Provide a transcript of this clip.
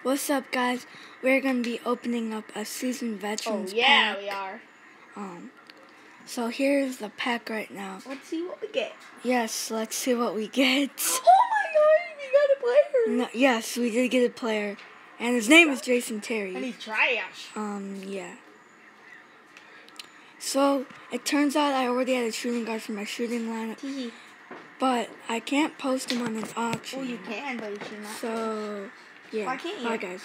What's up, guys? We're gonna be opening up a seasoned veterans pack. Oh yeah, we are. So here's the pack right now. Let's see what we get. Yes, let's see what we get. Oh my God, we got a player. No, yes, we did get a player, and his name is Jason Terry. And he's trash. Yeah. So it turns out I already had a shooting guard for my shooting lineup, but I can't post him on an auction. Oh, you can, but you should not. So yeah. Why can't you? Bye, guys.